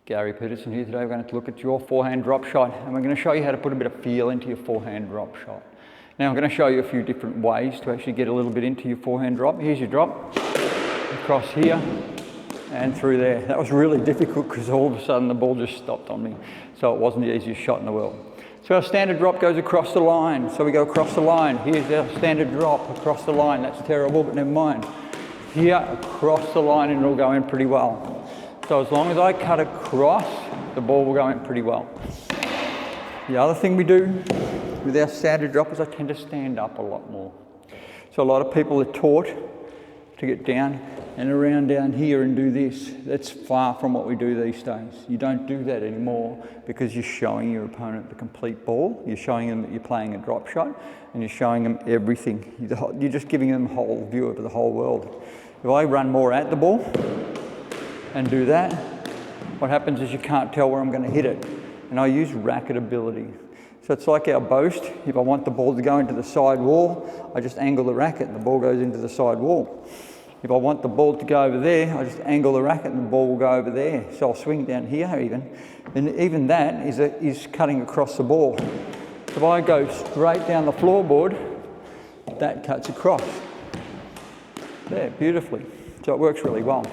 Gary Peterson here. Today we're going to look at your forehand drop shot, and we're going to show you how to put a bit of feel into your forehand drop shot. Now I'm going to show you a few different ways to actually get a little bit into your forehand drop. Here's your drop, across here and through there. That was really difficult because all of a sudden the ball just stopped on me, so it wasn't the easiest shot in the world. So our standard drop goes across the line. So we go across the line. Here's our standard drop across the line. That's terrible, but never mind. Here, across the line, and it'll go in pretty well. So as long as I cut across, the ball will go in pretty well. The other thing we do with our standard drop is I tend to stand up a lot more. So a lot of people are taught to get down and around down here and do this. That's far from what we do these days. You don't do that anymore because you're showing your opponent the complete ball. You're showing them that you're playing a drop shot, and you're showing them everything. You're just giving them a whole view of the whole world. If I run more at the ball and do that, what happens is you can't tell where I'm going to hit it. And I use racket ability. So it's like our boast. If I want the ball to go into the side wall, I just angle the racket and the ball goes into the side wall. If I want the ball to go over there, I just angle the racket and the ball will go over there. So I'll swing down here even. And even that is cutting across the ball. If I go straight down the floorboard, that cuts across. There, beautifully. So it works really well.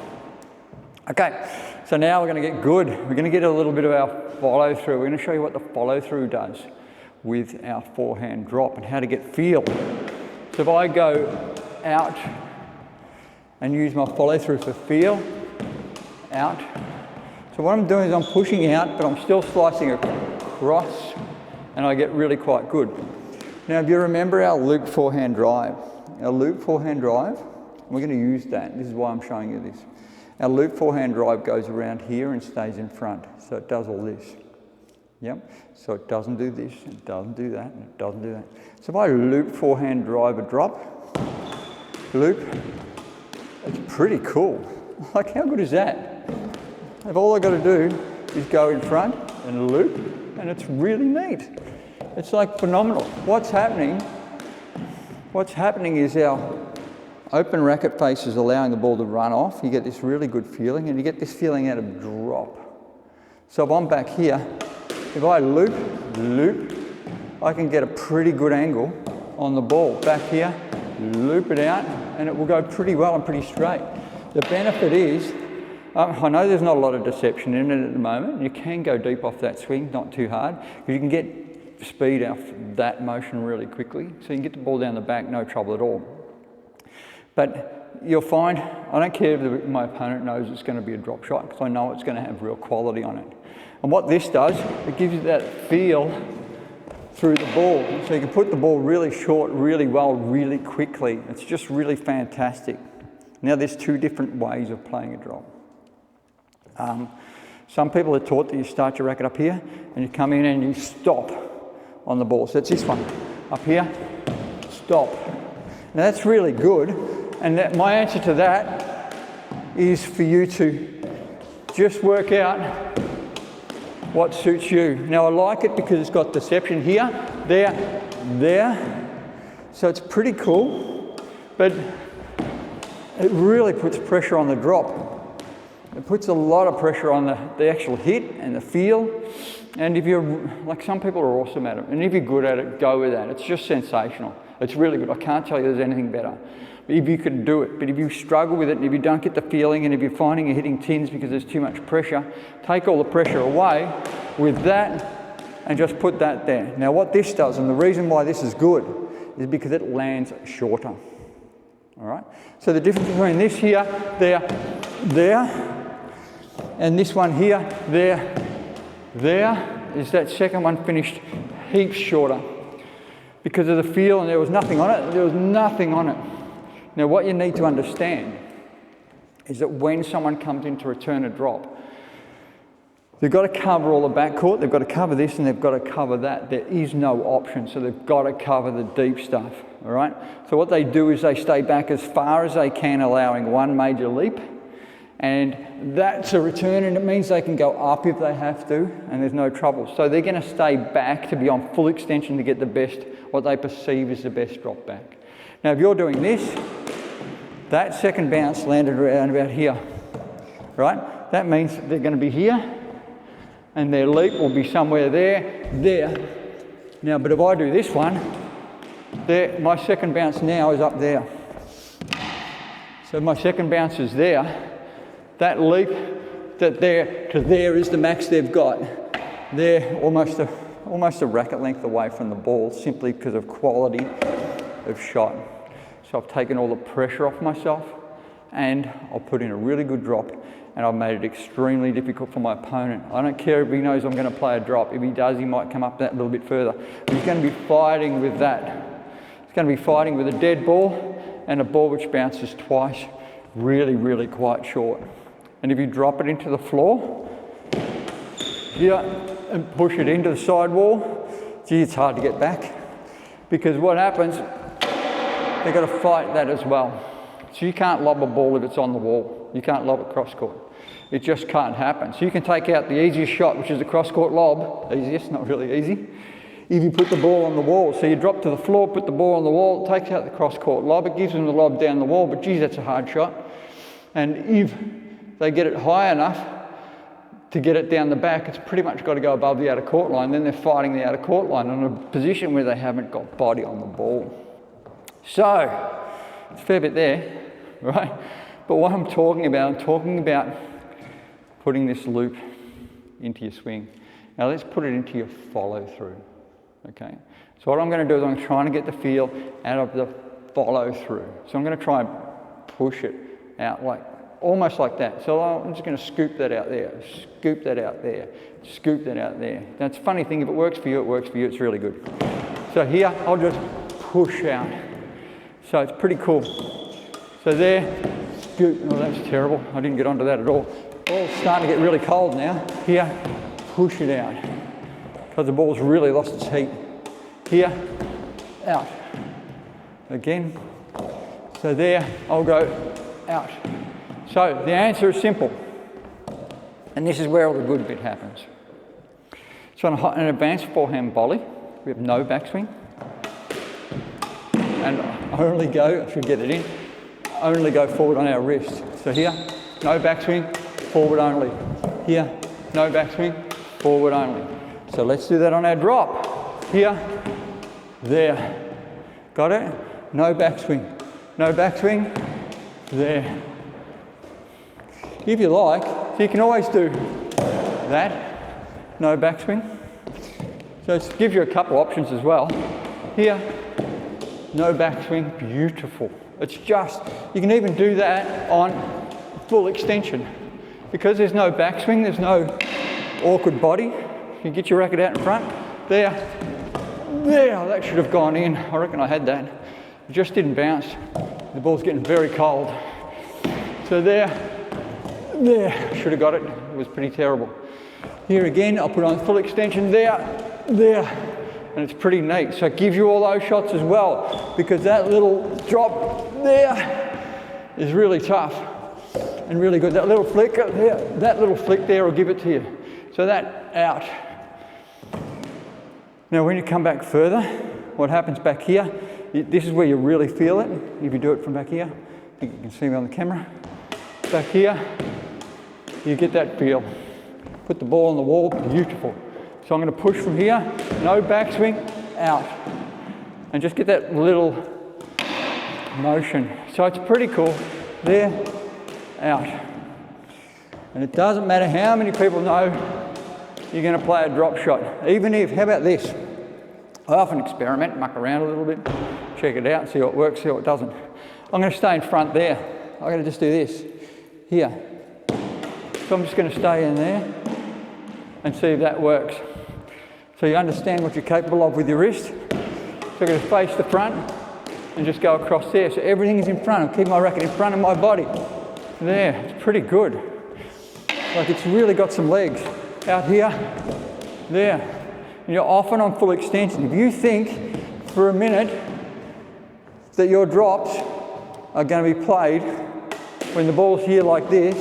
Okay, so now we're going to get good. We're going to get a little bit of our follow through. We're going to show you what the follow through does with our forehand drop and how to get feel. So if I go out and use my follow through for feel, out. So what I'm doing is I'm pushing out, but I'm still slicing across, and I get really quite good. Now if you remember our loop forehand drive, we're going to use that. This is why I'm showing you this. Our loop forehand drive goes around here and stays in front. So it does all this. Yep. So it doesn't do this, it doesn't do that, and it doesn't do that. So if I loop forehand drive a drop, loop, it's pretty cool. Like, how good is that? If all I've got to do is go in front and loop, and it's really neat. It's like phenomenal. What's happening is our open racket face is allowing the ball to run off. You get this really good feeling, and you get this feeling out of drop. So if I'm back here, if I loop, I can get a pretty good angle on the ball. Back here, loop it out, and it will go pretty well and pretty straight. The benefit is, I know there's not a lot of deception in it at the moment. You can go deep off that swing, not too hard, because you can get speed out of that motion really quickly. So you can get the ball down the back, no trouble at all. But you'll find, I don't care if my opponent knows it's going to be a drop shot, because I know it's going to have real quality on it. And what this does, it gives you that feel through the ball. So you can put the ball really short, really well, really quickly. It's just really fantastic. Now there's two different ways of playing a drop. Some people are taught that you start your racket up here and you come in and you stop on the ball. So it's this one. Up here, stop. Now that's really good. And my answer to that is for you to just work out what suits you. Now I like it because it's got deception here, there. So it's pretty cool, but it really puts pressure on the drop. It puts a lot of pressure on the actual hit and the feel. And if you're, like, some people are awesome at it, and if you're good at it, go with that. It's just sensational. It's really good. I can't tell you there's anything better. If you can do it, but if you struggle with it, and if you don't get the feeling, and if you're finding you're hitting tins because there's too much pressure, take all the pressure away with that and just put that there. Now what this does, and the reason why this is good, is because it lands shorter. All right? So the difference between this here, there, and this one here, there, is that second one finished heaps shorter because of the feel, and there was nothing on it. Now what you need to understand is that when someone comes in to return a drop, they've got to cover all the backcourt, they've got to cover this, and they've got to cover that. There is no option, so they've got to cover the deep stuff, all right? So what they do is they stay back as far as they can, allowing one major leap, and that's a return, and it means they can go up if they have to, and there's no trouble. So they're going to stay back to be on full extension to get the best, what they perceive as the best drop back. Now if you're doing this, that second bounce landed around about here, right? That means they're going to be here, and their leap will be somewhere there, there. Now, but if I do this one, there, my second bounce now is up there. So my second bounce is there. That leap, that there to there is the max they've got. They're almost a racket length away from the ball, simply because of quality of shot. So I've taken all the pressure off myself, and I'll put in a really good drop, and I've made it extremely difficult for my opponent. I don't care if he knows I'm going to play a drop. If he does, he might come up that little bit further. But he's going to be fighting with that. He's going to be fighting with a dead ball and a ball which bounces twice, really, really quite short. And if you drop it into the floor, here, and push it into the sidewall, gee, it's hard to get back. Because what happens, they've got to fight that as well. So you can't lob a ball if it's on the wall. You can't lob it cross court. It just can't happen. So you can take out the easiest shot, which is a cross court lob. Easiest, not really easy. If you put the ball on the wall, so you drop to the floor, put the ball on the wall, it takes out the cross court lob. It gives them the lob down the wall, but geez, that's a hard shot. And if they get it high enough to get it down the back, it's pretty much got to go above the outer court line. Then they're fighting the outer court line in a position where they haven't got body on the ball. So, it's a fair bit there, right? But what I'm talking about putting this loop into your swing. Now let's put it into your follow through, okay? So what I'm going to do is I'm trying to get the feel out of the follow through. So I'm going to try and push it out like, almost like that. So I'm just going to scoop that out there, scoop that out there, scoop that out there. Now it's a funny thing, if it works for you, it works for you, it's really good. So here, I'll just push out. So it's pretty cool. So there, scoop, oh that's terrible, I didn't get onto that at all. Ball's starting to get really cold now. Here, push it out. Because the ball's really lost its heat. Here, out. Again. So there, I'll go out. So the answer is simple. And this is where all the good bit happens. So on an advanced forehand volley, we have no backswing. And only go, I should get it in, only go forward on our wrist. So here, no backswing, forward only. Here, no backswing, forward only. So let's do that on our drop. Here, there. Got it? No backswing. No backswing, there. If you like, so you can always do that, no backswing. So it gives you a couple options as well. Here, no backswing, beautiful. It's just, you can even do that on full extension. Because there's no backswing, there's no awkward body. You get your racket out in front, there, that should have gone in. I reckon I had that. It just didn't bounce. The ball's getting very cold. So there, should have got it. It was pretty terrible. Here again, I'll put on full extension, there, and it's pretty neat. So it gives you all those shots as well, because that little drop there is really tough and really good. That little flick there will give it to you. So that out. Now when you come back further, what happens back here, this is where you really feel it. If you do it from back here, I think you can see me on the camera. Back here, you get that feel. Put the ball on the wall, beautiful. So I'm going to push from here, no backswing, out. And just get that little motion. So it's pretty cool. There, out. And it doesn't matter how many people know you're going to play a drop shot. Even if, how about this? I often experiment, muck around a little bit, check it out, see what works, see what doesn't. I'm going to stay in front there. I'm going to just do this, here. So I'm just going to stay in there and see if that works. So you understand what you're capable of with your wrist. So I'm going to face the front and just go across there. So everything is in front. I'm keeping my racket in front of my body. There, it's pretty good. Like it's really got some legs. Out here, there. And you're often on full extension. If you think for a minute that your drops are going to be played when the ball's here like this,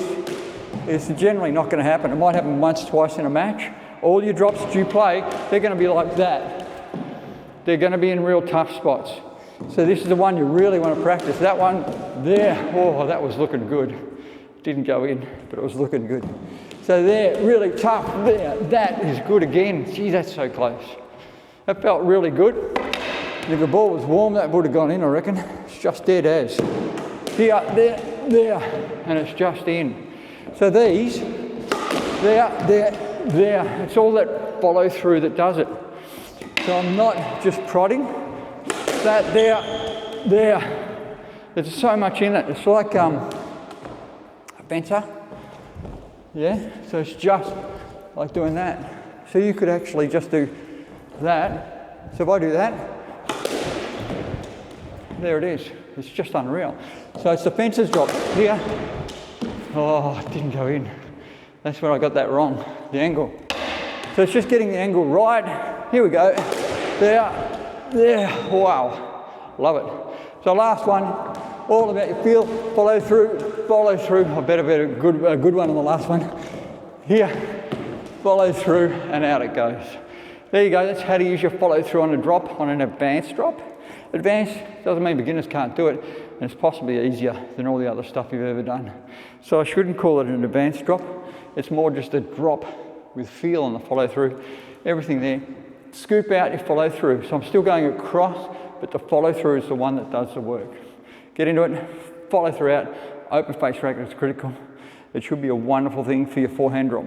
it's generally not going to happen. It might happen once, twice in a match. All your drops that you play, they're going to be like that. They're going to be in real tough spots. So this is the one you really want to practice. That one there, oh, that was looking good. Didn't go in, but it was looking good. So there, really tough there. That is good again. Gee, that's so close. That felt really good. If the ball was warm, that would have gone in, I reckon. It's just dead as. Here, there, and it's just in. So these, there. It's all that follow through that does it. So I'm not just prodding. That, there. There's so much in it. It's like a fencer. Yeah, so it's just like doing that. So you could actually just do that. So if I do that, there it is. It's just unreal. So it's the fencer's drop here. Oh, it didn't go in. That's where I got that wrong, the angle. So it's just getting the angle right. Here we go. There. Wow, love it. So last one, all about your feel, follow through. I bet a good one on the last one. Here, follow through, and out it goes. There you go, that's how to use your follow through on a drop, on an advanced drop. Advanced doesn't mean beginners can't do it, and it's possibly easier than all the other stuff you've ever done. So I shouldn't call it an advanced drop. It's more just a drop with feel on the follow through. Everything there. Scoop out your follow through. So I'm still going across, but the follow through is the one that does the work. Get into it, follow through out. Open face racket is critical. It should be a wonderful thing for your forehand drop.